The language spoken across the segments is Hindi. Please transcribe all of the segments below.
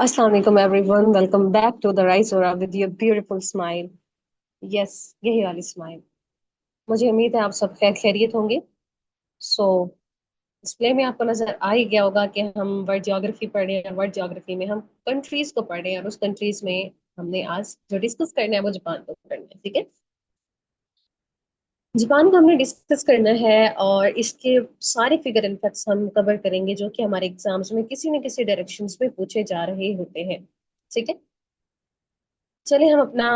Assalamu alaikum everyone. Welcome back to the Rise Aura with your beautiful smile. Yes, यही वाली स्माइल। मुझे उम्मीद है आप सब खैर खैरियत होंगे। सो डिस्प्ले में आपको नजर आ ही गया होगा कि हम वर्ल्ड ज्योग्राफी पढ़ रहे हैं। वर्ल्ड ज्योग्राफी में हम कंट्रीज को पढ़ रहे हैं और उस कंट्रीज में हमने आज जो डिस्कस करना है वो जापान को करना है। ठीक है, जापान को हमने डिस्कस करना है और इसके सारे फिगर एंड फैक्ट्स हम कवर करेंगे जो कि हमारे एग्जाम्स में किसी न किसी डायरेक्शंस में पूछे जा रहे होते हैं। ठीक है, चलिए हम अपना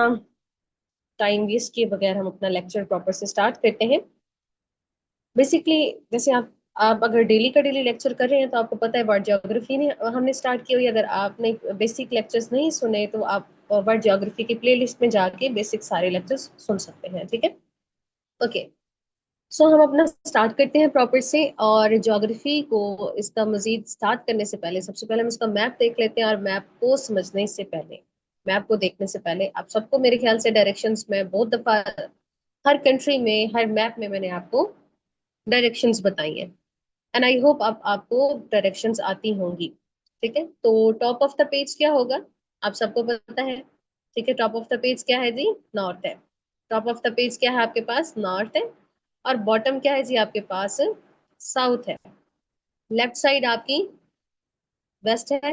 टाइम वेस्ट किए बगैर हम अपना लेक्चर प्रॉपर से स्टार्ट करते हैं। बेसिकली जैसे आप अगर डेली का डेली लेक्चर कर रहे हैं तो आपको पता है वर्ल्ड ज्योग्राफी ने हमने स्टार्ट की हुई है। अगर आपने बेसिक लेक्चर्स नहीं सुने तो आप वर्ल्ड ज्योग्राफी की प्लेलिस्ट में जाके बेसिक सारे लेक्चर्स सुन सकते हैं। ठीक है, ओके। सो हम अपना स्टार्ट करते हैं प्रॉपर से। और ज्योग्राफी को इसका मजीद स्टार्ट करने से पहले सबसे पहले हम इसका मैप देख लेते हैं। और मैप को समझने से पहले, मैप को देखने से पहले आप सबको मेरे ख्याल से डायरेक्शंस में बहुत दफा हर कंट्री में हर मैप में मैंने आपको डायरेक्शंस बताई हैं। एंड आई होप आप आपको डायरेक्शंस आती होंगी। ठीक है, तो टॉप ऑफ द पेज क्या होगा आप सबको पता है। ठीक है, टॉप ऑफ द पेज क्या है जी? नॉर्थ है। टॉप ऑफ द पेज क्या है आपके पास? नॉर्थ है। और बॉटम क्या है जी आपके पास? साउथ है। लेफ्ट साइड आपकी वेस्ट है।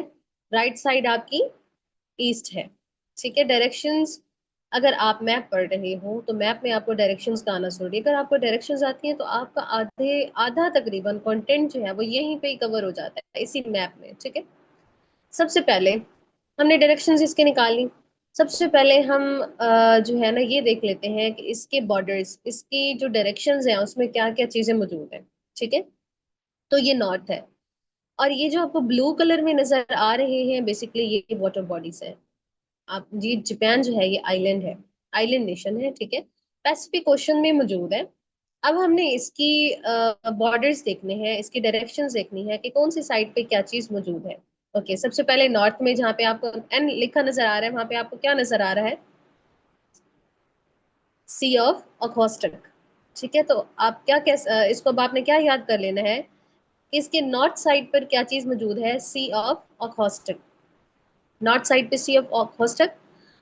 राइट साइड आपकी ईस्ट है। ठीक है, डायरेक्शंस अगर आप मैप पढ़ रहे हो तो मैप में आपको डायरेक्शंस का आना जरूरी है। अगर आपको डायरेक्शंस आती हैं तो आपका आधे आधा तकरीबन कंटेंट जो है वो यहीं पे ही कवर हो जाता है इसी मैप में। ठीक है, सबसे पहले हमने डायरेक्शंस इसके निकाली। सबसे पहले हम जो है ना ये देख लेते हैं कि इसके बॉर्डर्स, इसकी जो डायरेक्शंस हैं उसमें क्या क्या चीजें मौजूद हैं। ठीक है, तो ये नॉर्थ है। और ये जो आपको ब्लू कलर में नजर आ रहे हैं बेसिकली ये वाटर बॉडीज है। आप ये जापान जो है ये आइलैंड है, आइलैंड नेशन है। ठीक है, पैसिफिक ओशन में मौजूद है। अब हमने इसकी बॉर्डर्स देखने हैं, इसकी डायरेक्शंस देखनी है कि कौन सी साइड पे क्या चीज मौजूद है। ओके, सबसे पहले नॉर्थ में जहाँ पे आपको एन लिखा नजर आ रहा है वहां पे आपको क्या नजर आ रहा है? Sea of ओखोस्टक। ठीक है, तो आप क्या इसको अब आपने क्या याद कर लेना है कि इसके नॉर्थ साइड पर क्या चीज मौजूद है? Sea of Okhotsk. North side पे सी ऑफ ओखोस्टक।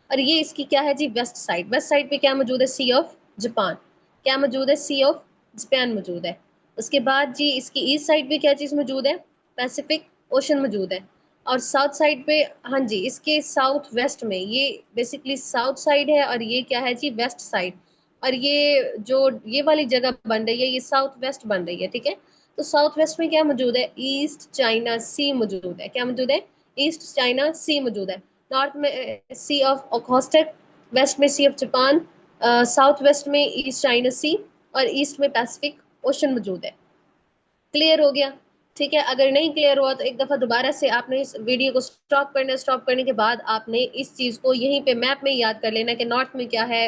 और ये इसकी क्या है जी? West side. वेस्ट साइड पे क्या मौजूद है? Sea of Japan. क्या मौजूद है? सी ऑफ जापान मौजूद है। उसके बाद जी इसकी ईस्ट साइड पे क्या चीज मौजूद है? पैसिफिक ओशन मौजूद है। और साउथ साइड पे, हाँ जी, इसके साउथ वेस्ट में ये बेसिकली साउथ साइड है और ये क्या है जी? West side. और ये जो ये वाली जगह बन रही है ये साउथ वेस्ट बन रही है। ठीक है, तो साउथ वेस्ट में क्या मौजूद है? ईस्ट चाइना सी मौजूद है। क्या मौजूद है? ईस्ट चाइना सी मौजूद है। नॉर्थ में सी ऑफ ओखोस्टक, वेस्ट में सी ऑफ जापान, साउथ वेस्ट में ईस्ट चाइना सी और ईस्ट में पैसिफिक ओशन मौजूद है। क्लियर हो गया? ठीक है, अगर नहीं क्लियर हुआ तो एक दफा दोबारा से आपने इस वीडियो को स्टॉप करना है। स्टॉप करने के बाद आपने इस चीज को यहीं पे मैप में याद कर लेना कि नॉर्थ में क्या है,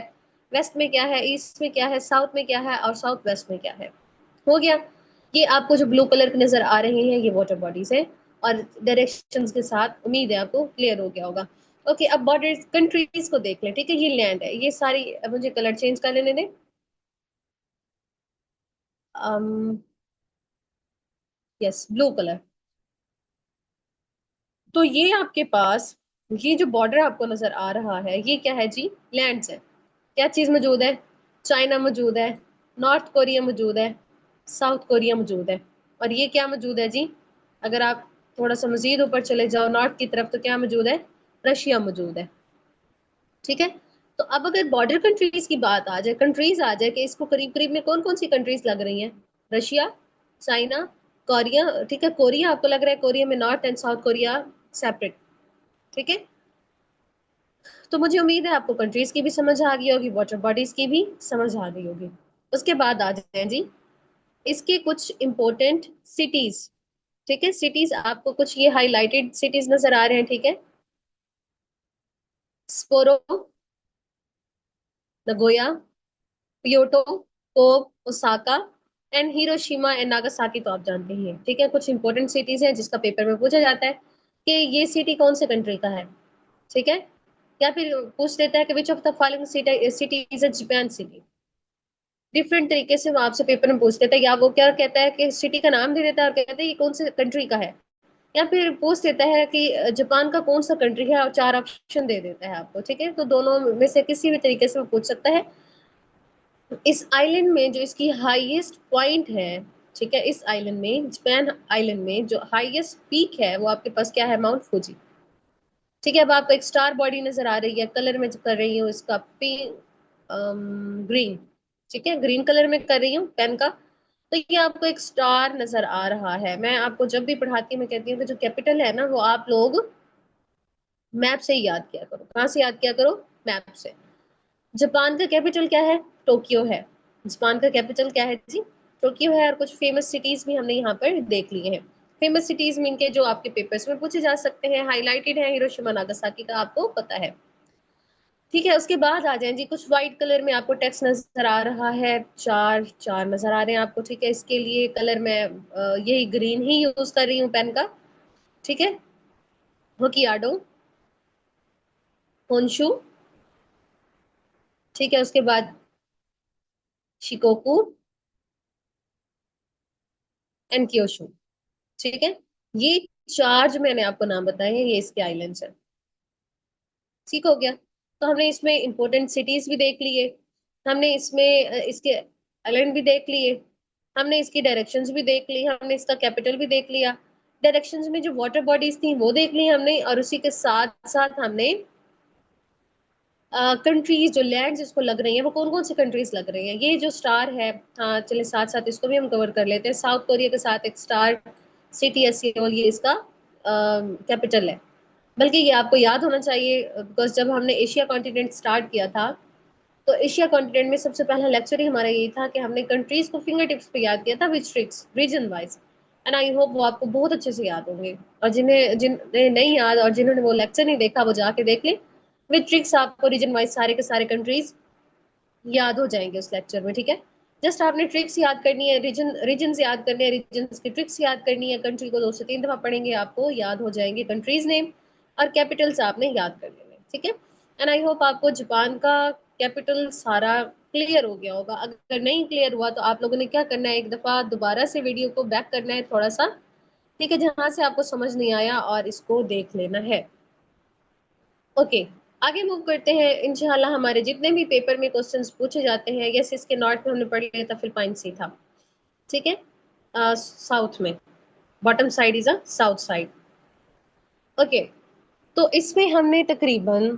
वेस्ट में क्या है, ईस्ट में क्या है, साउथ में क्या है और साउथ वेस्ट में क्या है। हो गया? ये आपको जो ब्लू कलर के नजर आ रहे हैं ये वाटर बॉडीज है। और डायरेक्शंस के साथ उम्मीद है आपको क्लियर हो गया होगा। ओके, अब बॉर्डर कंट्रीज को देख लें। ठीक है, ये लैंड है, ये सारी। अब मुझे कलर चेंज कर लेने दें। Yes, blue colour. तो ये आपके पास ये जो बॉर्डर आपको नजर आ रहा है ये क्या है जी? लैंड्स है। क्या चीज मौजूद है? चाइना मौजूद है, नॉर्थ कोरिया मौजूद है, साउथ कोरिया मौजूद है। और ये क्या मौजूद है जी? अगर आप थोड़ा सा मजीद ऊपर चले जाओ नॉर्थ की तरफ तो क्या मौजूद है? रशिया मौजूद है। ठीक है, तो अब अगर बॉर्डर कंट्रीज की बात आ जाए, कंट्रीज आ जाए कि इसको करीब करीब में कौन कौन सी कंट्रीज लग रही हैं? Russia, China, Korea. ठीक है, कोरिया आपको लग रहा है कोरिया में north and south Korea separate. ठीक है, तो मुझे उम्मीद है आपको कंट्रीज की भी समझ आ गई होगी, वाटर बॉडीज की भी समझ आ गई होगी। उसके बाद आ जाते हैं जी इसके कुछ इंपॉर्टेंट सिटीज। ठीक है, सिटीज आपको कुछ ये हाईलाइटेड सिटीज नजर आ रहे हैं। ठीक है, Sapporo, Nagoya, Kyoto, Kobe, Osaka and Hiroshima and Nagasaki तो आप जानते ही हैं। ठीक है, कुछ इंपॉर्टेंट सिटीज हैं जिसका पेपर में पूछा जाता है कि ये सिटी कौन से कंट्री का है। ठीक है, या फिर पूछ लेता है कि which of the following city is a Japan city. Different तरीके से वो आपसे पेपर में पूछ लेता है। या वो क्या कहता है कि सिटी का नाम दे देता है और कहता है ये कौन से कंट्री का है। या फिर पूछ देता है कि जापान का कौन सा कंट्री है, और 4 ऑप्शन दे देता है आपको, ठीक है। तो दोनों में से किसी भी तरीके से वो पूछ सकता है। इस आइलैंड में जो इसकी हाईएस्ट पॉइंट है, ठीक है, इस आइलैंड में, जापान आइलैंड में जो हाईएस्ट पीक है वो आपके पास क्या है, माउंट फूजी। ठीक है, अब आपको एक स्टार बॉडी नजर आ रही है, कलर में कर रही हूँ इसका पिंक, ग्रीन, ठीक है, ग्रीन कलर में कर रही हूँ पेन का। तो ये आपको एक स्टार नजर आ रहा है। मैं आपको जब भी पढ़ाती हूँ मैं कहती हूँ कि जो कैपिटल है ना वो आप लोग मैप से ही याद किया करो। कहाँ से याद किया करो, मैप से। जापान का कैपिटल क्या है, टोक्यो है। जापान का कैपिटल क्या है जी, टोक्यो है। और कुछ फेमस सिटीज भी हमने यहाँ पर देख लिए हैं। फेमस सिटीज मीन के जो आपके पेपर्स में पूछे जा सकते हैं, हाईलाइटेड है, हिरोशिमा नागासाकी का आपको पता है। ठीक है, उसके बाद आ जाएं जी, कुछ व्हाइट कलर में आपको टेक्स्ट नजर आ रहा है, चार चार नजर आ रहे हैं आपको। ठीक है, इसके लिए कलर मैं यही ग्रीन ही यूज कर रही हूँ पेन का। ठीक है, होकियाडो, होन्शु, ठीक है, उसके बाद शिकोकू एंड क्योशु। ठीक है, ये चार जो मैंने आपको नाम बताए हैं ये इसके आइलैंड्स हैं। ठीक हो गया। तो हमने इसमें इंपॉर्टेंट सिटीज भी देख लिए, हमने इसमें इसके आइलैंड भी देख लिए, हमने इसकी डायरेक्शंस भी देख ली, हमने इसका कैपिटल भी देख लिया। डायरेक्शंस में जो वाटर बॉडीज थी वो देख ली हमने, और उसी के साथ साथ हमने कंट्रीज जो लैंड जिसको लग रही है वो कौन कौन सी कंट्रीज लग रही है। ये जो स्टार है, हाँ चले साथ साथ इसको भी हम कवर कर लेते हैं। साउथ कोरिया के साथ एक स्टार सिटी है सियोल, ये इसका कैपिटल है। बल्कि ये आपको याद होना चाहिए, बिकॉज जब हमने एशिया कॉन्टिनेंट स्टार्ट किया था तो एशिया कॉन्टिनेंट में सबसे पहला लेक्चर ही हमारा यही था कि हमने कंट्रीज को फिंगर टिप्स पे याद किया था, which tricks region wise. And I hope वो आपको बहुत अच्छे से याद होंगे। और जिन्हें नहीं याद और जिन्होंने वो लेक्चर नहीं देखा वो जाके देख ले। विच ट्रिक्स आपको रीजन वाइज सारे के सारे कंट्रीज याद हो जाएंगे उस लेक्चर में। ठीक है, जस्ट आपने ट्रिक्स याद करनी है, रीजन याद करने हैं, रीजन की ट्रिक्स याद करनी है। कंट्री को 2 से 3 दफा पढ़ेंगे आपको याद हो जाएंगे कंट्रीज नेम, और कैपिटल्स आपने याद कर लेने। ठीक है, एंड आई होप आपको जापान का कैपिटल सारा क्लियर हो गया होगा। अगर नहीं क्लियर हुआ तो आप लोगों ने क्या करना है, एक दफा दोबारा से वीडियो को बैक करना है थोड़ा सा, ठीक है, जहां से आपको समझ नहीं आया और इसको देख लेना है। ओके, आगे मूव करते हैं इंशाल्लाह। हमारे जितने भी पेपर में क्वेश्चंस पूछे जाते हैं, यस इसके नॉर्थ में हमने पढ़ लिया था, फिलिपाइन सी था। ठीक है, साउथ में, bottom side is a south side. Okay, तो इसमें हमने तकरीबन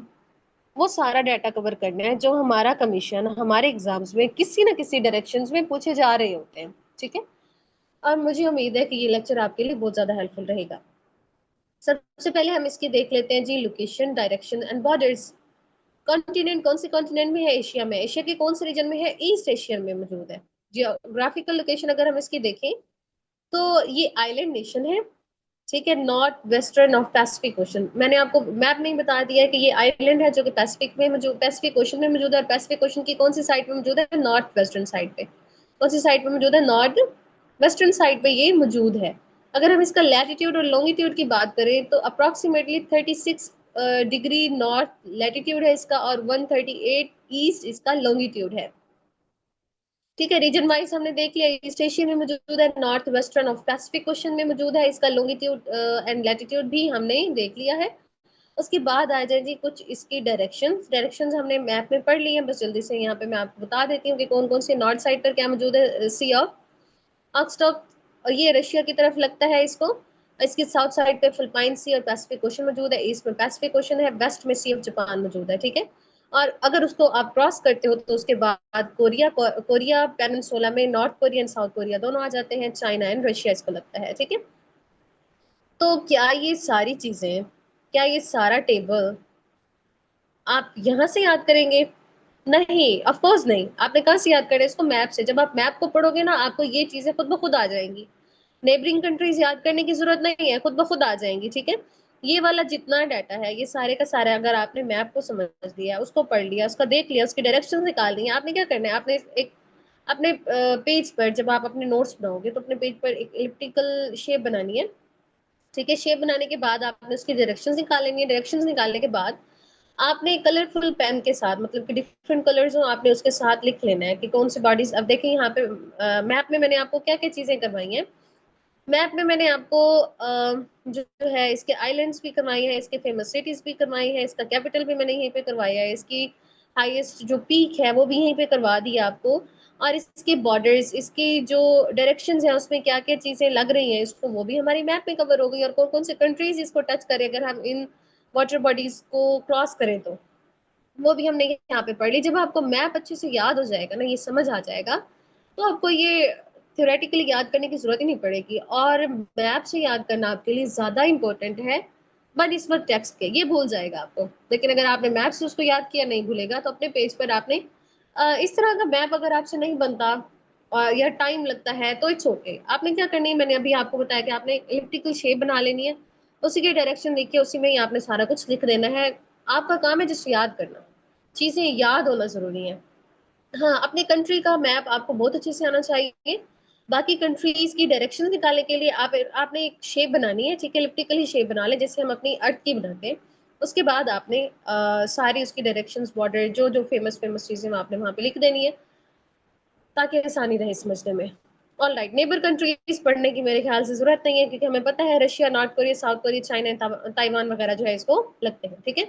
वो सारा डाटा कवर करना है जो हमारा कमीशन हमारे एग्जाम्स में किसी ना किसी डायरेक्शंस में पूछे जा रहे होते हैं। ठीक है, और मुझे उम्मीद है कि ये लेक्चर आपके लिए बहुत ज्यादा हेल्पफुल रहेगा। सबसे पहले हम इसकी देख लेते हैं जी, location, direction and borders. Continent कौन से कॉन्टिनेंट में है, एशिया में। एशिया के कौन से रीजन में है, ईस्ट एशिया में मौजूद है। जियोग्राफिकल लोकेशन अगर हम इसकी देखें तो ये आइलैंड नेशन है। ठीक है, north western of Pacific ocean. मैंने आपको मैप में ही बता दिया है कि ये आइलैंड है जो कि पैसिफिक में मौजूद, पैसिफिक ओशन में मौजूद है। और पैसिफिक ओशन की कौन सी साइड में मौजूद है, नॉर्थ वेस्टर्न साइड पे। कौन सी साइड पे मौजूद है, नॉर्थ वेस्टर्न साइड पे ये मौजूद है। अगर हम इसका लैटिट्यूड और लॉन्गिट्यूड की बात करें तो अप्रोक्सीमेटली 36 डिग्री नॉर्थ लैटिट्यूड है इसका, और 138 ईस्ट इसका लॉन्गिट्यूड है। ठीक है, रीजन वाइज हमने देख लिया, ईस्ट एशिया में मौजूद है, north western of Pacific ocean में मौजूद है, इसका लॉन्गिट्यूड एंड लैटिट्यूड भी हमने देख लिया है। उसके बाद आ जाए जी कुछ इसकी डायरेक्शंस। डायरेक्शंस हमने मैप में पढ़ ली है, बस जल्दी से यहाँ पे मैं आपको बता देती हूँ कि कौन कौन से नॉर्थ साइड पर क्या मौजूद है। सी ऑफ ऑक्सटॉप, और ये रशिया की तरफ लगता है इसको। इसकी साउथ साइड पे फिलिपाइन सी और पैसिफिक ओशन मौजूद है, ईस्ट में पैसिफिक ओशन है, वेस्ट में सी ऑफ जापान मौजूद है। ठीक है, और अगर उसको आप क्रॉस करते हो तो उसके बाद कोरिया पेनिनसुला में north Korea and south Korea दोनों आ जाते हैं, चाइना एंड रशिया इसको लगता है। ठीक है, तो क्या ये सारी चीजें, क्या ये सारा टेबल आप यहाँ से याद करेंगे? नहीं, ऑफ कोर्स नहीं। आपने कहाँ से याद करें इसको, मैप से। जब आप मैप को पढ़ोगे ना आपको ये चीजें खुद ब खुद आ जाएंगी। नेबरिंग कंट्रीज याद करने की जरूरत नहीं है, खुद ब खुद आ जाएंगी। ठीक है, ये वाला जितना डाटा है ये सारे का सारा, अगर आपने मैप को समझ लिया, उसको पढ़ लिया, उसका देख लिया, उसकी डायरेक्शन निकाल दी, आपने क्या करना है, आपने एक अपने पेज पर जब आप अपने नोट्स बनाओगे तो अपने पेज पर एक इलिप्टिकल शेप बनानी है। ठीक है, शेप बनाने के बाद आपने उसकी डायरेक्शंस निकाल लेनी है। डायरेक्शंस निकालने के बाद आपने कलरफुल पेन के साथ, मतलब कि डिफरेंट कलर्स हो, आपने उसके साथ लिख लेना है कि कौन सी बॉडीज। अब देखिए यहाँ पे मैप में मैंने आपको क्या क्या चीजें करवाई हैं। मैप में मैंने आपको जो है इसके आइलैंड्स भी करवाई है, इसके फेमस सिटीज भी करवाई है, इसका कैपिटल भी मैंने यहीं पे करवाया है, इसकी हाईएस्ट जो पीक है वो भी यहीं पे करवा दी है आपको। और इसके बॉर्डर्स, इसकी जो डायरेक्शंस है उसमें क्या क्या चीजें लग रही हैं इसको, वो भी हमारी मैप में कवर हो गई। और कौन कौन से कंट्रीज इसको टच करें अगर हम इन वाटर बॉडीज को क्रॉस करें तो वो भी हमने यहाँ पे पढ़ ली। जब आपको मैप अच्छे से याद हो जाएगा ना, ये समझ आ जाएगा, तो आपको ये थ्योरेटिकली याद करने की जरूरत ही नहीं पड़ेगी। और मैप से याद करना आपके लिए ज्यादा इंपॉर्टेंट है बनस्बत टेक्स्ट के, ये भूल जाएगा आपको। लेकिन अगर आपने मैप से उसको याद किया, नहीं भूलेगा, तो अपने पेज पर आपने इस तरह का मैप अगर आपसे नहीं बनता और या टाइम लगता है तो इट्स ओके। आपने क्या करनी है, मैंने अभी आपको बताया कि आपने इलिप्टिकल शेप बना लेनी है, उसी की डायरेक्शन देखिए, उसी में ही आपने सारा कुछ लिख देना है। आपका काम है जिसको याद करना, चीजें याद होना जरूरी है। हाँ, अपने कंट्री का मैप आपको बहुत अच्छे से आना चाहिए। बाकी कंट्रीज की डायरेक्शन निकालने के लिए आपने एक शेप बनानी है, ठीक है, इलिप्टिकल ही शेप बना ले जैसे हम अपनी अर्थ की बनाते हैं। उसके बाद आपने सारी उसकी डायरेक्शंस, बॉर्डर, जो जो फेमस फेमस चीजें आपने वहां पे लिख देनी है, ताकि आसानी रहे समझने में। ऑल राइट, नेबर कंट्रीज पढ़ने की मेरे ख्याल से जरूरत नहीं है, क्योंकि हमें पता है Russia, north Korea, south Korea, China, Taiwan वगैरह जो है इसको लगते हैं, ठीक है।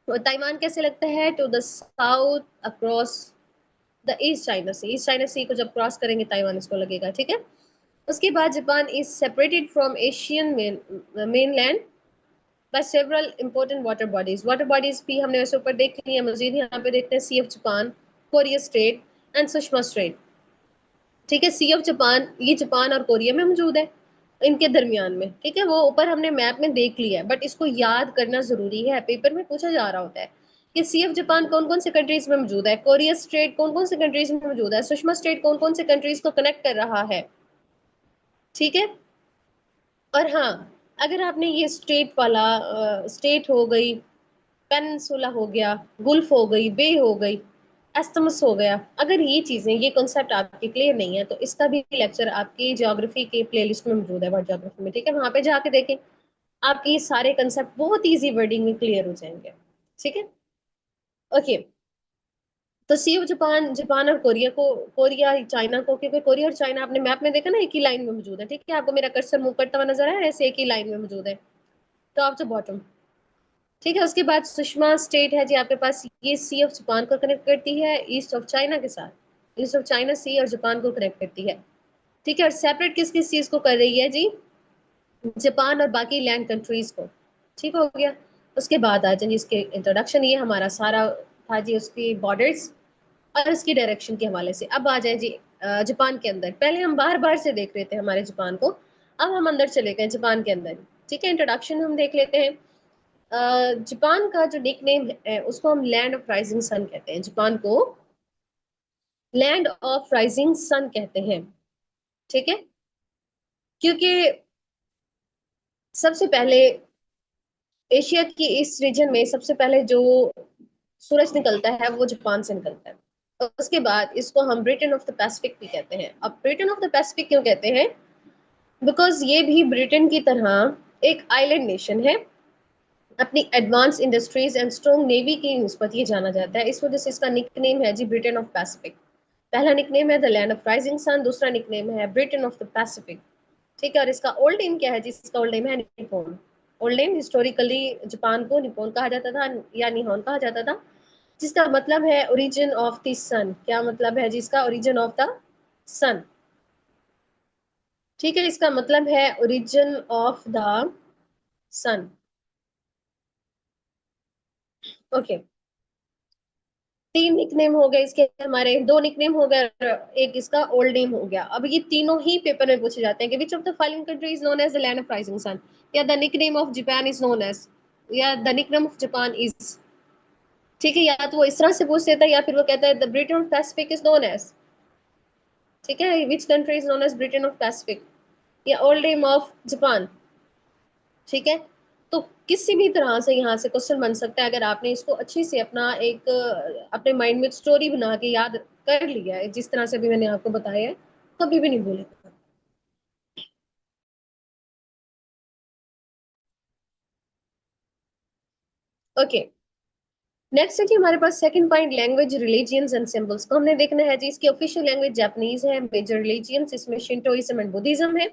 तो ताइवान कैसे लगता है, to the south across the east China sea, east China sea को जब क्रॉस करेंगे ताइवान इसको लगेगा, ठीक है। उसके बाद Japan is separated from Asian mainland by several important water bodies भी हमने वैसे ऊपर देख ली है। मजीद यहाँ पे देखते हैं sea of Japan, Korea strait and Tsushima strait, ठीक है। सी ऑफ जापान, ये जापान और कोरिया में मौजूद है, इनके दरमियान में, ठीक है। वो ऊपर हमने मैप में देख लिया है, बट इसको याद करना जरूरी है, पेपर में पूछा जा रहा होता है कि सी ऑफ जापान कौन कौन से कंट्रीज में मौजूद है, कोरिया स्ट्रेट कौन कौन से कंट्रीज में मौजूद है, सुषमा स्ट्रेट कौन कौन से कंट्रीज को कनेक्ट कर रहा है, ठीक है। और हाँ, अगर आपने ये स्टेट वाला, स्टेट हो गई, पेनिनसुला हो गया, गुल्फ हो गई, बे हो गई, एस्टमस हो गया, अगर ये चीजें, ये कॉन्सेप्ट आपके क्लियर नहीं है, तो इसका भी लेक्चर आपकी ज्योग्राफी के प्लेलिस्ट में मौजूद है, वर्ड ज्योग्राफी में, ठीक है। वहां पे जाके देखें, आपके ये सारे कंसेप्ट बहुत इजी वर्डिंग में क्लियर हो जाएंगे, ठीक है। ओके, तो सी ऑफ जापान, जापान और कोरिया को, कोरिया चाइना को, क्योंकि कोरिया और चाइना आपने मैप में देखा ना एक ही लाइन में मौजूद है, ठीक है। आपको मेरा कर्सर मूव करता हुआ नजर आया, ऐसे एक ही लाइन में मौजूद है, टॉप टू बॉटम, ठीक है। उसके बाद सुषमा स्टेट है जी आपके पास, ये सी ऑफ जापान को कनेक्ट करती है ईस्ट ऑफ चाइना के साथ, ईस्ट ऑफ चाइना सी और जापान को कनेक्ट करती है, ठीक है। और सेपरेट किस किस चीज को कर रही है जी, जापान और बाकी लैंड कंट्रीज को, ठीक हो गया। उसके बाद आ जाए इसके इंट्रोडक्शन, ये हमारा सारा था जी उसकी बॉर्डर्स और उसकी डायरेक्शन के हवाले से। अब आ जाए जी जापान के अंदर, पहले हम बाहर बाहर से देख रहे थे हमारे जापान को, अब हम अंदर चले गए जापान के अंदर, ठीक है। इंट्रोडक्शन हम देख लेते हैं। जापान का जो निक नेम है उसको हम लैंड ऑफ राइजिंग सन कहते हैं, जापान को लैंड ऑफ राइजिंग सन कहते हैं, ठीक है। क्योंकि सबसे पहले एशिया की इस रीजन में सबसे पहले जो सूरज निकलता है वो जापान से निकलता है। और उसके बाद इसको हम ब्रिटेन ऑफ द पैसिफिक भी कहते हैं। अब ब्रिटेन ऑफ द पैसिफिक क्यों कहते हैं, बिकॉज ये भी ब्रिटेन की तरह एक आइलैंड नेशन है, अपनी advance industries and strong navy की निस्बत ये जाना जाता है, इस वजह से इसका निक नेम है जी ब्रिटेन ऑफ पैसिफिक। पहला निक नेम है the land of rising sun, दूसरा निक नेम है ब्रिटेन ऑफ द पैसिफिक, ठीक है। और इसका ओल्ड नेम क्या है जी, इसका ओल्ड नेम है Nippon. Old name historically Japan को निप्पॉन कहा जाता था या निहोन कहा जाता था, जिसका मतलब है ओरिजिन ऑफ द सन। क्या मतलब है जिसका, ओरिजिन ऑफ द सन, ठीक है। इसका मतलब है origin of the sun, okay. तीन निकनेम हो गए इसके, हमारे दो निकनेम हो गए, एक इसका ओल्ड नेम हो गया। अब ये तीनों ही पेपर में पूछे जाते हैं कि which of the following country is known as the land of rising sun, या the nickname of Japan is known as, या the nickname of Japan is, ठीक है। या तो वो इस तरह से पूछ लेता है, या फिर वो कहता है the Britain of Pacific is known as, ठीक है, which country is known as Britain of Pacific, या ओल्ड नेम ऑफ जापान, ठीक है। तो किसी भी तरह से यहाँ से क्वेश्चन बन सकता है, अगर आपने इसको अच्छे से अपना एक अपने माइंड में स्टोरी बना के याद कर लिया है जिस तरह से भी मैंने आपको बताया है, कभी भी नहीं भूलेगा। ओके, नेक्स्ट है जी हमारे पास second point, language, religions and symbols को हमने देखना है जी। इसकी ऑफिशियल लैंग्वेज जापानीज है, मेजर रिलीजियंस इसमें शिंटोइज्म एंड बुद्धिज्म है,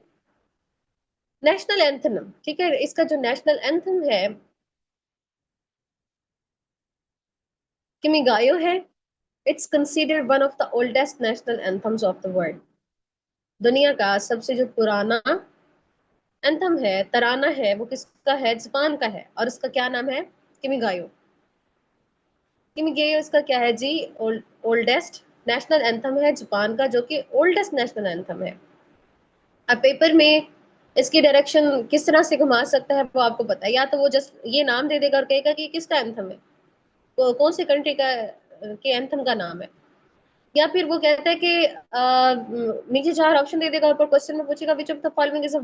नेशनल एंथम, ठीक है, इसका जो नेशनल एंथम है किमिगायो है। It's considered one of the oldest national anthems of the world. दुनिया का सबसे जो पुराना एंथम है, तराना है, वो किसका है? जापान का है, और उसका क्या नाम है? किमिगायो। किमिगायो इसका क्या है जी? ओल्डेस्ट नेशनल एंथम है जापान का, जो कि ओल्डेस्ट नेशनल एंथम है। अब पेपर में इसकी डायरेक्शन किस तरह से घुमा सकता है वो आपको पता है, या तो वो जस्ट ये नाम दे देगा और कहेगा कि किसका एंथम है, कौन से कंट्री का के एंथम का नाम है, या फिर वो कहता है कि नीचे चार ऑप्शन दे देगा, ऊपर क्वेश्चन में पूछेगा विच of the following is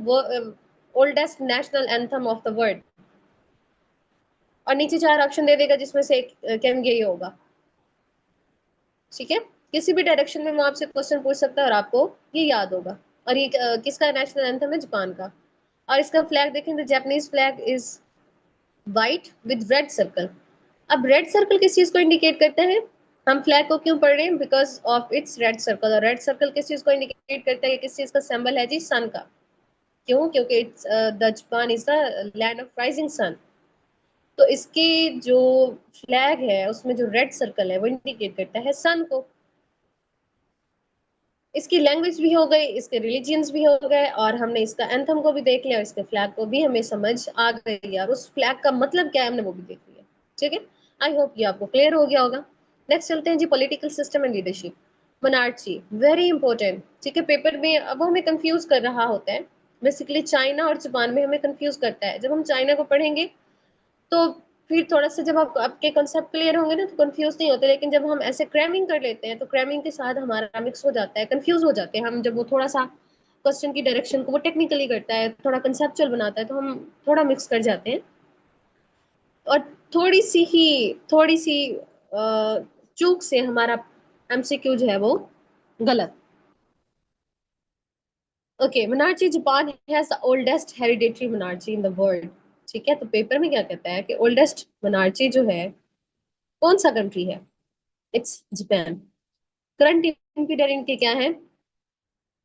oldest national anthem of the world, और नीचे चार ऑप्शन दे देगा जिसमें से एक केम यही होगा। ठीक है, किसी भी डायरेक्शन में वो आपसे क्वेश्चन पूछ सकता है और आपको ये याद होगा। और ये किसका नेशनल एंथम है? जापान का। और इसका फ्लैग देखें तो Japanese flag is white with red circle. अब रेड सर्कल किस चीज को इंडिकेट करता है? हम फ्लैग को क्यों पढ़ रहे हैं? Because of its red circle. और रेड सर्कल किस चीज को इंडिकेट करता है? किस चीज का सिंबल है जी? सन का। क्यों? क्योंकि it's the Japan is the land of rising sun. तो इसके जो फ्लैग है उसमें जो रेड सर्कल है वो इंडिकेट करता है सन को। इसकी लैंग्वेज भी हो गई, इसके रिलीजियंस भी हो गए, और हमने इसका एंथम को भी देख लिया, इसके फ्लैग को भी हमें समझ आ गई, और उस फ्लैग का मतलब क्या है हमने वो भी देख लिया। ठीक है, आई होप ये आपको क्लियर हो गया होगा। नेक्स्ट चलते हैं जी, political system and leadership. Monarchy, very important. ठीक है, पेपर में अब हमें कंफ्यूज कर रहा होता है, बेसिकली चाइना और जापान में हमें कंफ्यूज करता है। जब हम चाइना को पढ़ेंगे तो फिर थोड़ा सा जब आपके कॉन्सेप्ट क्लियर होंगे ना तो कंफ्यूज नहीं होते, लेकिन जब हम ऐसे क्रैमिंग कर लेते हैं तो क्रैमिंग के साथ हमारा मिक्स हो जाता है, कंफ्यूज हो जाते हैं हम। जब वो थोड़ा सा क्वेश्चन की डायरेक्शन को वो टेक्निकली करता है, थोड़ा कंसेप्चुअल बनाता है, तो हम थोड़ा मिक्स कर जाते हैं, और थोड़ी सी चूक से हमारा एमसीक्यू जो है वो गलत। Okay, monarchy Japan has the oldest hereditary monarchy in the world. ठीक है, तो पेपर में क्या कहता है कि ओल्डेस्ट मोनार्ची जो है कौन सा कंट्री है? It's Japan. करंट इम्पीरियर इनके क्या है?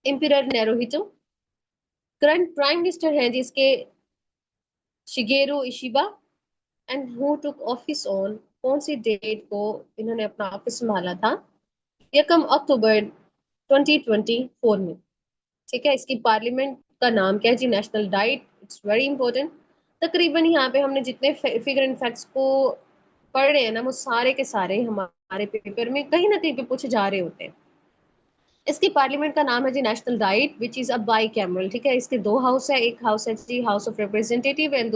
Emperor Naruhito. Current prime minister हैं जिसके Shigeru Ishiba. And who took office on, कौन सी डेट को इन्होंने अपना ऑफिस संभाला था? 1 अक्टूबर 2024 में। ठीक है, इसकी पार्लियामेंट का नाम क्या है जी? National diet. It's very important. तकरीबन यहाँ पे हमने जितने फिगर एंड फैक्ट्स को पढ़ रहे हैं ना, वो सारे के सारे हमारे पेपर में कहीं ना कहीं पे पूछे जा रहे होते हैं। इसकी पार्लियामेंट का नाम है जी national diet, which is a bicameral. ठीक है, इसके दो हाउस है, एक हाउस है जी हाउस ऑफ रिप्रेजेंटेटिव, एंड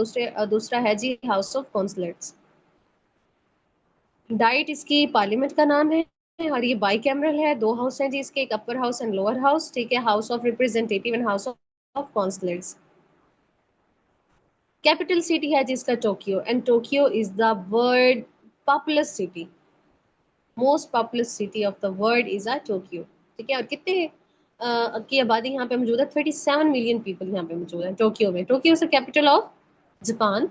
दूसरा है जी हाउस ऑफ कॉन्सुलेट्स। डाइट इसकी पार्लियामेंट का नाम है, और ये बाई कैमरल है। दो हाउस हैं जी इसके, एक upper house and lower house. ठीक है, house of representative and house of consulates. Capital city है जिसका Tokyo, and Tokyo is the world populace city. Most populous city of the world is a Tokyo. ठीक है, और कितने की आबादी यहाँ पे मौजूद है? 37 मिलियन पीपल यहाँ पे मौजूद है टोक्यो में। Tokyo is the capital of Japan.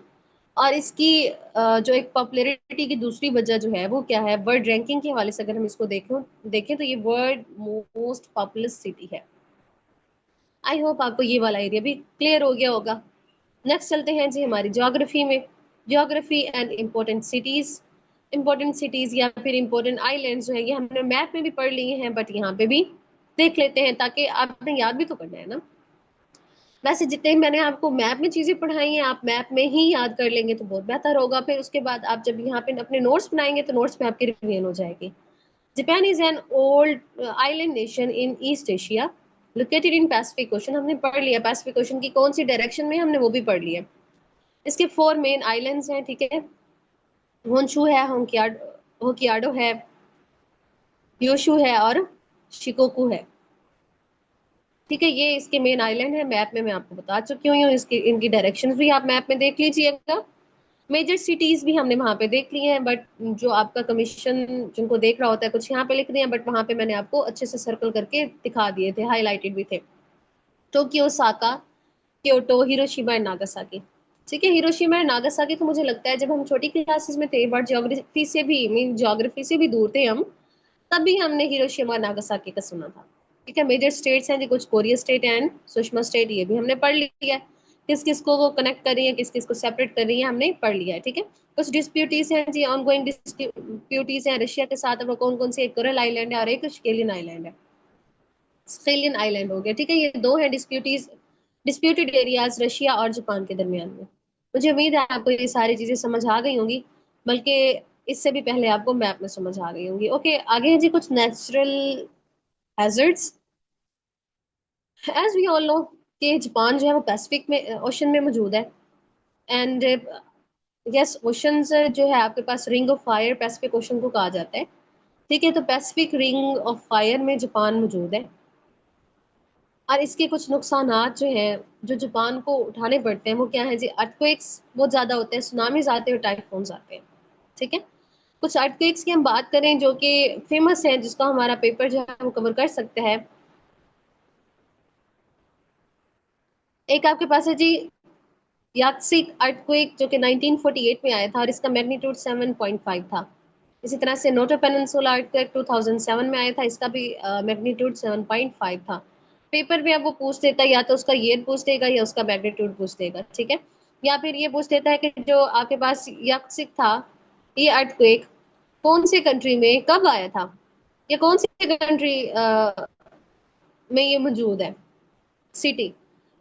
और इसकी जो एक पॉपुलैरिटी की दूसरी वजह जो है वो क्या है? वर्ल्ड रैंकिंग के हवाले से अगर हम इसको देखें तो ये वर्ल्ड मोस्ट पॉपुलस सिटी है। आई होप आपको ये वाला एरिया भी क्लियर हो गया होगा। नेक्स्ट चलते हैं जी हमारी ज्योग्राफी में। Geography and important cities. Important cities या फिर इम्पोर्टेंट आइलैंड्स जो है ये हमने मैप में भी पढ़ लिए हैं, बट यहाँ पे भी देख लेते हैं, ताकि आपने याद भी तो करना है ना। वैसे जितने मैंने आपको मैप में चीजें पढ़ाई हैं आप मैप में ही याद कर लेंगे तो बहुत बेहतर होगा। फिर उसके बाद आप जब यहाँ पे अपने नोट्स बनाएंगे तो नोट्स में आपकी रिवीजन हो जाएगी। Japan is an old island nation in east Asia, located in Pacific ocean. हमने पढ़ लिया पैसिफिक ओशन की कौन सी डायरेक्शन में, हमने वो भी पढ़ लिया। इसके 4 मेन आइलैंड्स हैं। ठीक है, होनशू है, होकियाडो है, क्यूशू है, और शिकोकू है। ठीक है, ये इसके मेन आइलैंड है। मैप में मैं आपको बता चुकी हूँ, इसकी इनकी डायरेक्शंस भी आप मैप में देख लीजिएगा। मेजर सिटीज भी हमने वहां पे देख ली हैं, बट जो आपका कमीशन जिनको देख रहा होता है कुछ यहाँ पे लिख दिए हैं, बट वहां पे मैंने आपको अच्छे से सर्कल करके दिखा दिए थे, हाईलाइटेड भी थे। Tokyo, Osaka, Kyoto, Hiroshima and Nagasaki. ठीक है, हिरोशिमा एंड नागासाकी को मुझे लगता है जब हम छोटी क्लासेस में थे, बट ज्योग्राफी से भी दूर थे हम, तभी हमने हिरोशिमा और नागासाकी का सुना था। ठीक है, मेजर स्टेट्स हैं जी कुछ, Korea state and Sushma state, ये भी हमने पढ़ लिया है। किस किस को वो कनेक्ट कर रही है, किस किस को सेपरेट कर रही है, हमने पढ़ लिया है। ठीक है, कुछ डिस्प्यूटीज हैं जी, ऑन गोइंग डिस्प्यूटीज हैं रशिया के साथ। अब कौन कौन सी, एक कोरल आइलैंड है और एक स्केलियन आइलैंड है। स्केलियन आइलैंड हो गया, ठीक है, ये दो है डिस्प्यूटीज, डिस्प्यूटेड एरियाज रशिया और जापान के दरमियान में। मुझे उम्मीद है आपको ये सारी चीजें समझ आ गई होंगी, बल्कि इससे भी पहले आपको मैप में समझ आ गई होंगी। ओके, आगे है जी कुछ natural hazards. As we all know कि जापान जो है वो पैसिफिक में ओशन में मौजूद है। एंड यस, ओशंस जो है आपके पास, ring of fire Pacific ocean को कहा जाता है। ठीक है, तो पैसिफिक रिंग ऑफ फायर में जापान मौजूद है। और इसके कुछ नुकसानात जो हैं, जो जापान को उठाने पड़ते हैं, वो क्या है जी? अर्थक्वेक्स बहुत ज्यादा होते हैं, सुनामीज आते हैं और टाइफून्स आते हैं। ठीक है, कुछ अर्थक्वेक्स की हम बात करें जो कि फेमस है, जिसका हमारा पेपर जो है वो कवर कर सकता है। एक आपके पास है जी यात्सिक अर्थक्वेक, जो कि 1948 में आया था और इसका मैग्नीट्यूड 7.5 था। इसी तरह से नोटो पेनिनसुला अर्थक्वेक 2007 में आया था, इसका भी मैग्नीट्यूड 7.5 था। पेपर में अब वो पूछ देता है, या तो उसका ईयर पूछ देगा या उसका मैग्नीट्यूड पूछ देगा। ठीक है, या फिर ये पूछ देता है कि जो आपके पास यात्सिक था, ये अर्थक्वेक कौन से कंट्री में कब आया था, या कौन सी कंट्री में ये मौजूद है, सिटी।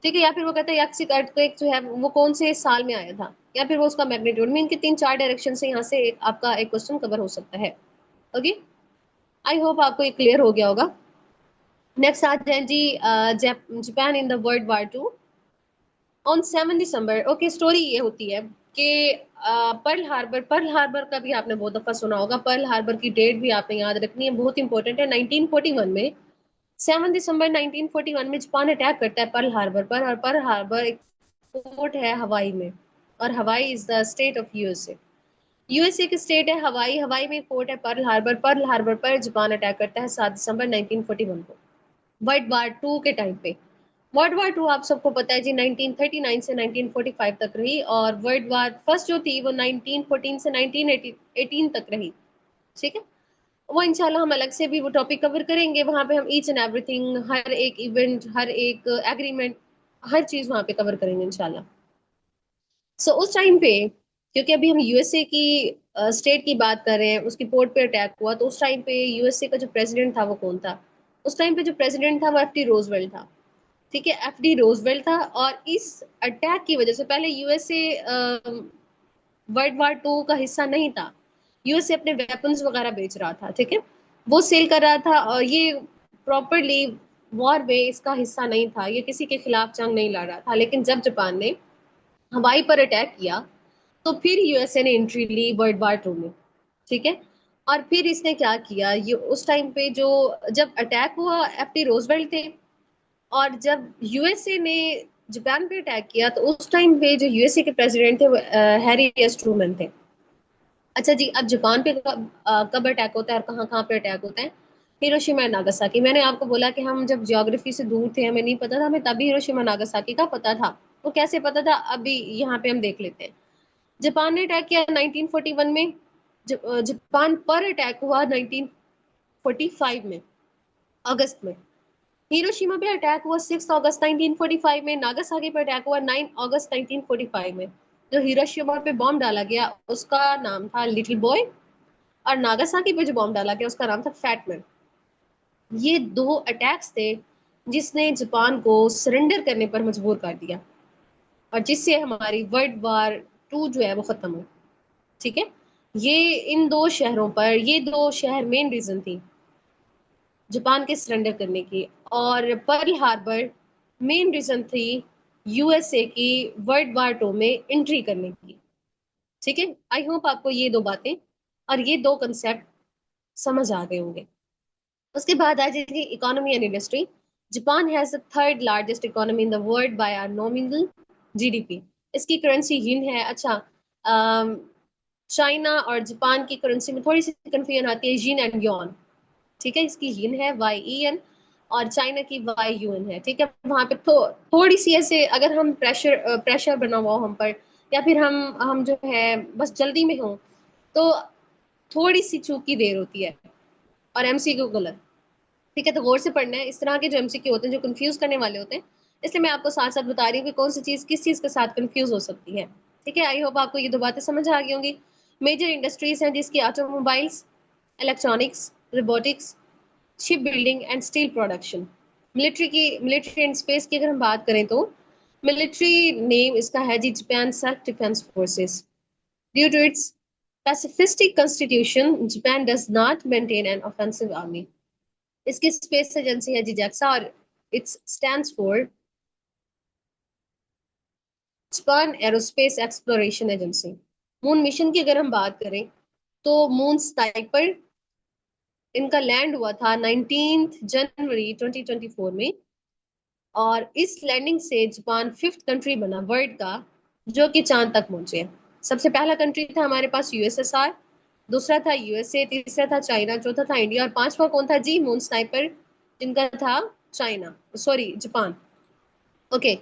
ठीक है, या फिर वो कहता है याक्सिक अर्थक्वेक जो है वो कौन से साल में आया था, या फिर वो उसका मैग्नीट्यूड में। इनके तीन चार डायरेक्शन से यहाँ से आपका एक क्वेश्चन कवर हो सकता है। ओके, आई होप आपको ये क्लियर हो गया होगा। नेक्स्ट आ जाए जी, Japan in the world war 2 on 7 December. Okay, story ये होती है कि पर्ल हार्बर का भी आपने बहुत दफा सुना होगा। पर्ल हार्बर की डेट भी आपने याद रखनी है, बहुत इंपॉर्टेंट है। 1941 में, 7 दिसंबर 1941 में जापान अटैक करता है पर्ल हार्बर पर, और पर्ल हार्बर एक पोर्ट है हवाई में, और हवाई is the state of USA. USA की स्टेट है हवाई, हवाई में एक पोर्ट है पर्ल हार्बर। पर्ल हार्बर पर जापान अटैक करता है 7 दिसंबर 1941 को, वर्ल्ड war 2 के टाइम पे। वर्ल्ड war 2 आप सबको पता है जी 1939 से 1945 तक रही, और वर्ल्ड वार फर्स्ट जो थी वो 1914 से 1918 तक रही। ठीक है, वो इंशाल्लाह हम अलग से भी वो टॉपिक कवर करेंगे, वहां पे हम ईच एंड एवरीथिंग, हर एक इवेंट, हर एक एग्रीमेंट, हर चीज वहां पे कवर करेंगे इंशाल्लाह। सो उस टाइम पे, क्योंकि अभी हम यूएसए की स्टेट की बात कर रहे हैं, उसकी पोर्ट पे अटैक हुआ, तो उस टाइम पे यूएसए का जो प्रेसिडेंट था वो कौन था? उस टाइम पे जो प्रेसिडेंट था वो एफ डी रोजवेल्ट था। ठीक है, एफ डी रोजवेल्ट था, और इस अटैक की वजह से, पहले यूएसए वर्ल्ड war 2 का हिस्सा नहीं था। यूएसए अपने वेपन्स वगैरह बेच रहा था, ठीक है, वो सेल कर रहा था, और ये प्रॉपरली वॉर में इसका हिस्सा नहीं था, ये किसी के खिलाफ जंग नहीं लड़ रहा था। लेकिन जब जापान ने हवाई पर अटैक किया, तो फिर यूएसए ने एंट्री ली वर्ल्ड war 2 में। ठीक है, और फिर इसने क्या किया, ये उस टाइम पे जो, जब अटैक हुआ, एफ डी रोजवेल्ट थे, और जब यूएसए ने जापान पे अटैक किया, तो उस टाइम पे जो यूएसए के प्रेसिडेंट थे वो हैरी एस ट्रूमैन थे। अच्छा जी, अब जापान पे कब अटैक होता है और कहाँ कहाँ पे अटैक होता है? Hiroshima and Nagasaki. मैंने आपको बोला कि हम जब ज्योग्राफी से दूर थे, हमें नहीं पता था, हमें तभी हिरोशिमा नागासाकी का पता था। वो कैसे पता था, अभी यहाँ पे हम देख लेते हैं। जापान ने अटैक किया 1941 में, जापान पर अटैक हुआ 1945 में, अगस्त में। हिरोशिमा पे अटैक हुआ 6 अगस्त 1945 में, नागासाकी पे अटैक हुआ 9 अगस्त 1945 में। जो हिरोशिमा पे बॉम्ब डाला गया उसका नाम था लिटिल बॉय, और नागासाकी पे जो बॉम्ब डाला गया उसका नाम था फैटमैन। ये दो अटैक्स थे जिसने जापान को सरेंडर करने पर मजबूर कर दिया, और जिससे हमारी वर्ल्ड war 2 जो है वो खत्म हुई। ठीक है, ये इन दो शहरों पर, ये दो शहर मेन रीजन थी जापान के सरेंडर करने की, और पर्ल हार्बर मेन रीजन थी यूएसए की वर्ल्ड war 2 में एंट्री करने की। ठीक है, आई होप आपको ये दो बातें और ये दो कंसेप्ट समझ आ गए होंगे। उसके बाद आ जाएगी economy and industry. Japan has the third largest economy in the world by our nominal GDP. इसकी करेंसी यिन है। अच्छा, चाइना और जापान की करेंसी में थोड़ी सी कंफ्यूजन आती है, यिन एंड यॉन। ठीक है, इसकी यिन है YEN, और चाइना की YUN है। ठीक है, वहां पे थोड़ी सी ऐसे, अगर हम प्रेशर बना हुआ हो हम पर, या फिर हम जो है बस जल्दी में हो, तो थोड़ी सी चूक की देर होती है, और एमसीक्यू गलत। ठीक है, तो गौर से पढ़ना है। इस तरह के जो एमसीक्यू होते हैं, जो कंफ्यूज करने वाले होते हैं, इसलिए मैं आपको साथ साथ बता रही हूँ कि कौन सी चीज किस चीज के साथ कंफ्यूज हो सकती है। ठीक है, आई होप आपको ये दो बातें समझ आ गई होंगी। मेजर इंडस्ट्रीज हैं जिसकी automobiles, electronics, robotics, ship building and steel production. Military and space की अगर हम बात करें तो मिलिट्री नेम इसका है जी Japan self defence forces. Due to its pacifistic constitution Japan does not maintain an offensive army. इसकी स्पेस एजेंसी है जी जैक्सा और its stands for Japan aerospace exploration agency. Moon mission की अगर हम बात करें तो मून स्नाइपर इनका लैंड हुआ था 19 जनवरी 2024 में, और इस लैंडिंग से जापान फिफ्थ कंट्री बना वर्ल्ड का जो कि चांद तक पहुंचे। सबसे पहला कंट्री था हमारे पास यूएसएसआर, दूसरा था यूएसए, तीसरा था चाइना, चौथा था इंडिया और पांचवा कौन था जी? मून स्नाइपर, जिनका था China, sorry Japan. Okay,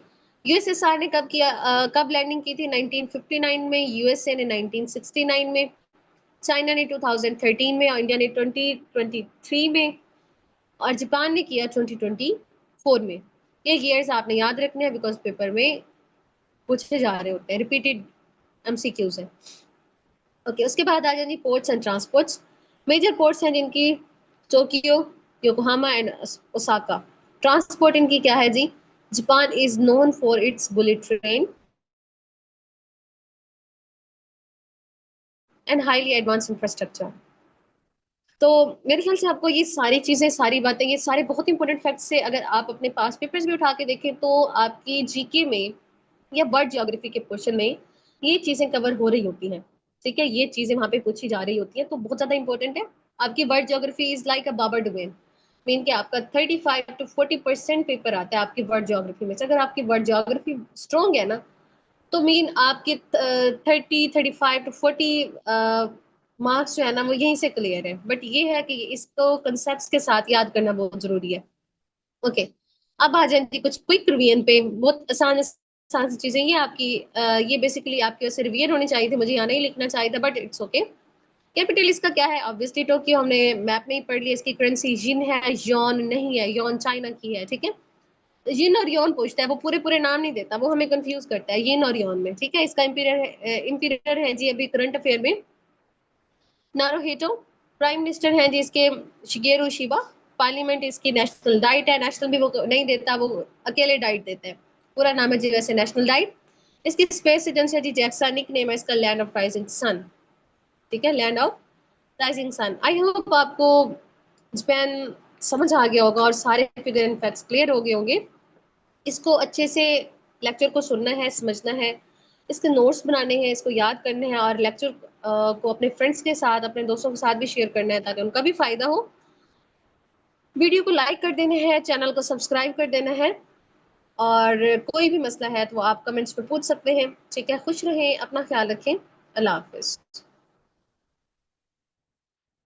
USSR ने कब लैंडिंग की थी? 1959 में, यूएसए ने 1969 में, चाइना ने 2013 में और इंडिया ने 2023 में, और जापान ने किया 2024 में। ये ईयर्स आपने याद रखने हैं बिकॉज पेपर में पूछे जा रहे होते हैं, रिपीटेड एमसीक्यूज है। ओके, उसके बाद आ जाएंगे ports and transports. Major ports हैं जिनकी Tokyo, Yokohama and Osaka. Transport इनकी क्या है जी? Japan is known for its bullet train and highly advance infrastructure. तो मेरे ख्याल से आपको ये सारी चीजें, सारी बातें, ये सारे बहुत इंपॉर्टेंट फैक्ट्स से अगर आप अपने पास पेपर्स भी उठा के देखें तो आपकी जीके में या वर्ल्ड ज्योग्राफी के क्वेश्चन में ये चीजें कवर हो रही होती हैं। ठीक है, ये चीजें वहां पे पूछी जा रही होती है, तो बहुत ज्यादा इंपॉर्टेंट है। आपकी world geography is like a बाबर डोमेन, मीन कि आपका 35 to 40% पेपर आता है आपकी वर्ल्ड ज्योग्राफी में से। अगर आपकी वर्ल्ड ज्योग्राफी स्ट्रॉन्ग है ना, तो मीन आपके 35 to 40 मार्क्स जो है ना वो यहीं से क्लियर है। बट ये है कि इसको कंसेप्ट के साथ याद करना बहुत जरूरी है। ओके, अब आ जाएंगे कुछ क्विक रिवीजन पे, बहुत आसान आसान सी चीजें। ये आपकी ये बेसिकली आपकी वैसे रिवीजन होनी चाहिए थी, मुझे यहाँ नहीं लिखना चाहिए था, बट इट्स ओके। कैपिटल इसका क्या है? ऑब्वियसली टोक्यो, हमने मैप में ही पढ़ लिया। इसकी करेंसी जिन है, योन नहीं है, योन चाइना की है। ठीक है, यिन और योन पूछता है, वो पूरे पूरे नाम नहीं देता, वो हमें कंफ्यूज करता है यिन और योन में। ठीक है, इसका इंपीरियर है जी अभी करंट अफेयर में नारुहितो। प्राइम मिनिस्टर हैं जी इसके शिगेरू शिबा। पार्लियामेंट इसकी नेशनल डाइट है, नेशनल भी वो नहीं देता, वो अकेले डाइट देते हैं। पूरा नाम है जी वैसे नेशनल डाइट। इसकी स्पेस एजेंसी है जी जैक्सा, निक नेम है इसका लैंड ऑफ राइजिंग सन। ठीक है, land of rising sun. I hope आपको जापान समझ आ गया होगा और सारे फिगर एंड फैक्ट्स क्लियर हो गए होंगे। इसको अच्छे से लेक्चर को सुनना है, समझना है, इसके नोट्स बनाने हैं, इसको याद करने हैं, और लेक्चर को अपने फ्रेंड्स के साथ, अपने दोस्तों के साथ भी शेयर करना है ताकि उनका भी फायदा हो। वीडियो को लाइक कर देना है, चैनल को सब्सक्राइब कर देना है, और कोई भी मसला है तो आप कमेंट्स में पूछ सकते हैं। ठीक है, खुश रहें, अपना ख्याल रखें, अल्लाह हाफिज।